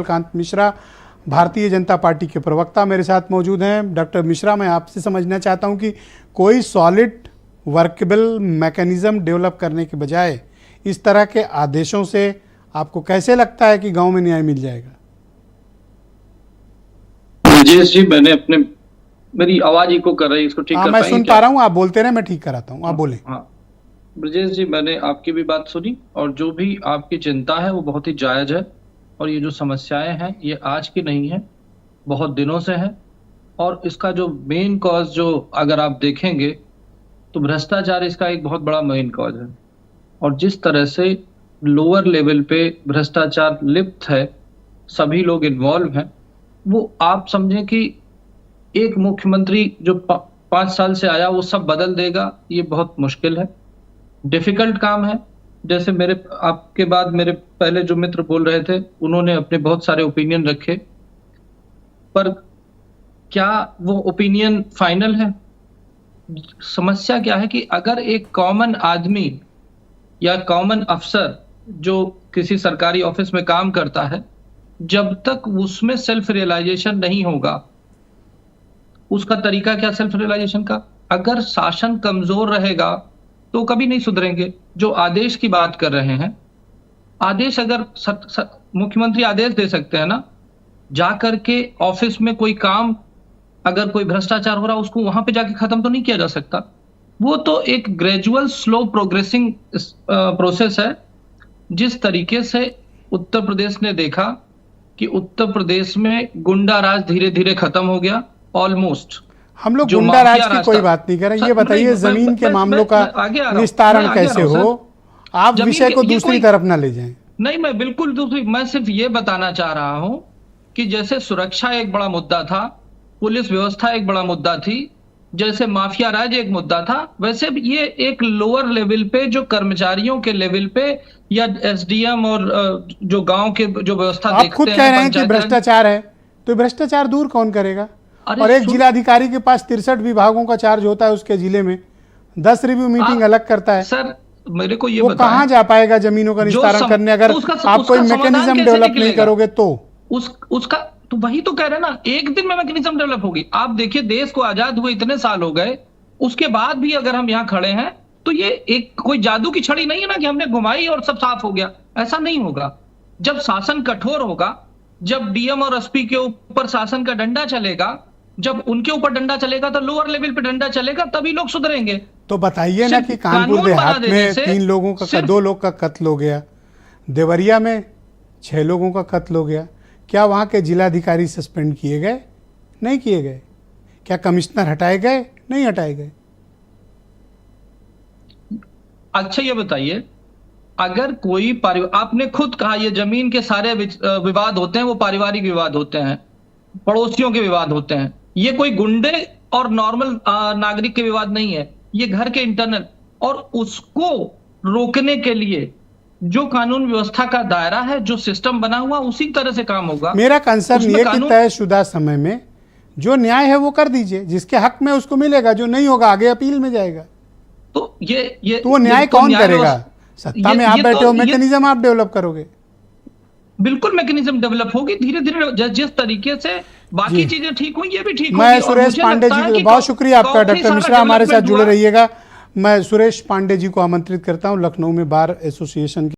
Kant Mishra Bharatiya Janata party के प्रवक्ता मेरे साथ मौजूद हैं। डॉक्टर मिश्रा, मैं आपसे समझना चाहता हूं कि कोई सॉलिड वर्केबल मैकेनिज्म डेवलप करने के बजाय इस तरह के आदेशों से आपको कैसे लगता है कि गांव में न्याय मिल जाएगा? ब्रजेश जी, मेरी आवाज इको कर रही है, इसको ठीक कर मैं पाएंगे सुन पा रहा हूं, आप बोलते रहे, मैं ठीक कराता हूं, आप बोले। हाँ ब्रजेश जी, मैंने आपकी भी बात सुनी और जो भी आपकी चिंता है वो बहुत ही जायज है। और ये जो समस्याएं हैं ये आज की नहीं है, बहुत दिनों से है। और इसका जो मेन कॉज जो अगर आप देखेंगे तो भ्रष्टाचार इसका एक बहुत बड़ा मेन कॉज है। और जिस तरह से लोअर लेवल पे भ्रष्टाचार लिप्त है, सभी लोग इन्वॉल्व हैं, वो आप समझें कि एक मुख्यमंत्री जो 5 साल से आया वो सब बदल देगा, ये बहुत मुश्किल है, डिफिकल्ट काम है। जैसे आपके बाद मेरे पहले जो मित्र बोल रहे थे, उन्होंने अपने बहुत सारे ओपिनियन रखे, पर क्या वो ओपिनियन फाइनल है? समस्या क्या है कि अगर एक कॉमन आदमी या कॉमन अफसर जो किसी सरकारी ऑफिस में काम करता है, जब तक उसमें सेल्फ रियलाइजेशन नहीं होगा, उसका तरीका क्या सेल्फ रियलाइजेशन का? अगर शासन कमजोर रहेगा तो कभी नहीं सुधरेंगे। जो आदेश की बात कर रहे हैं, आदेश अगर मुख्यमंत्री आदेश दे सकते हैं ना, जाकर के ऑफिस में कोई काम, अगर कोई भ्रष्टाचार हो रहा उसको वहां पे जाके खत्म तो नहीं किया जा सकता। वो तो एक ग्रेजुअल स्लो प्रोग्रेसिंग प्रोसेस है। जिस तरीके से उत्तर प्रदेश ने देखा कि उत्तर प्रदेश में गुंडा राज धीरे धीरे खत्म हो गया ऑलमोस्ट। हम लोग गुंडा राज की कोई बात नहीं कर रहे, ये बताइए जमीन के मामलों का निस्तारण कैसे हो? आप विषय को दूसरी तरफ ना ले जाएं। नहीं, मैं बिल्कुल दूसरी, मैं सिर्फ ये बताना चाह रहा हूं कि जैसे सुरक्षा एक बड़ा मुद्दा था, पुलिस व्यवस्था एक बड़ा मुद्दा थी, जैसे माफिया राज एक मुद्दा था, वैसे ये एक लोअर लेवल पे जो कर्मचारियों के लेवल पे या एसडीएम और जो गांव के जो व्यवस्था देखते हैं। आप खुद कह रहे हैं कि भ्रष्टाचार है, तो भ्रष्टाचार दूर कौन करेगा? और एक जिलाधिकारी के पास 63 विभागों का चार्ज होता है, उसके जिले में 10 रिव्यू मीटिंग अलग करता है। सर मेरे को ये वो कहां जा पाएगा जमीनों का निस्तारण करने, अगर आप कोई मैकेनिज्म डेवलप नहीं करोगे तो? उसका तो वही तो कह रहे हैं ना, एक दिन में मैकेनिज्म डेवलप होगी। आप देखिए, देश को आजाद हुए इतने साल हो गए, उसके बाद भी अगर हम यहाँ खड़े हैं तो ये एक कोई जादू की छड़ी नहीं है ना कि हमने घुमाई और सब साफ हो गया। ऐसा नहीं होगा। जब शासन कठोर होगा, जब डीएम और एसपी के ऊपर शासन का डंडा चलेगा, जब उनके ऊपर डंडा चलेगा तो लोअर लेवल पे डंडा चलेगा, तभी लोग सुधरेंगे। तो बताइए ना कि कानपुर देहात में 3 लोगों का 2 लोग का कत्ल हो गया, देवरिया में 6 लोगों का कत्ल हो गया, क्या वहां के जिलाधिकारी सस्पेंड किए गए? नहीं किए गए। क्या कमिश्नर हटाए गए? नहीं हटाए गए। अच्छा ये बताइए, अगर कोई आपने खुद कहा ये जमीन के सारे विवाद होते हैं वो पारिवारिक विवाद होते हैं, पड़ोसियों के विवाद होते हैं, ये कोई गुंडे और नॉर्मल नागरिक के विवाद नहीं है, ये घर के इंटरनल। और उसको रोकने के लिए जो कानून व्यवस्था का दायरा है, जो सिस्टम बना हुआ, उसी तरह से काम होगा। मेरा कंसर्न ये कि तयशुदा समय में जो न्याय है वो कर दीजिए, जिसके हक में उसको मिलेगा, जो नहीं होगा आगे अपील में जाएगा। तो ये तो वो न्याय कौन करेगा? सत्ता में आप बैठे हो, मैकेनिज्म आप डेवलप करोगे। बिल्कुल मैकेनिज्म डेवलप होगी धीरे धीरे, जिस तरीके से बाकी चीजें ठीक हुई ये भी ठीक होगी। मैं सुरेश पांडे जी को बहुत शुक्रिया आपका। डॉक्टर मिश्रा हमारे साथ जुड़े रहिएगा। मैं सुरेश पांडे जी को आमंत्रित करता हूं, लखनऊ में बार एसोसिएशन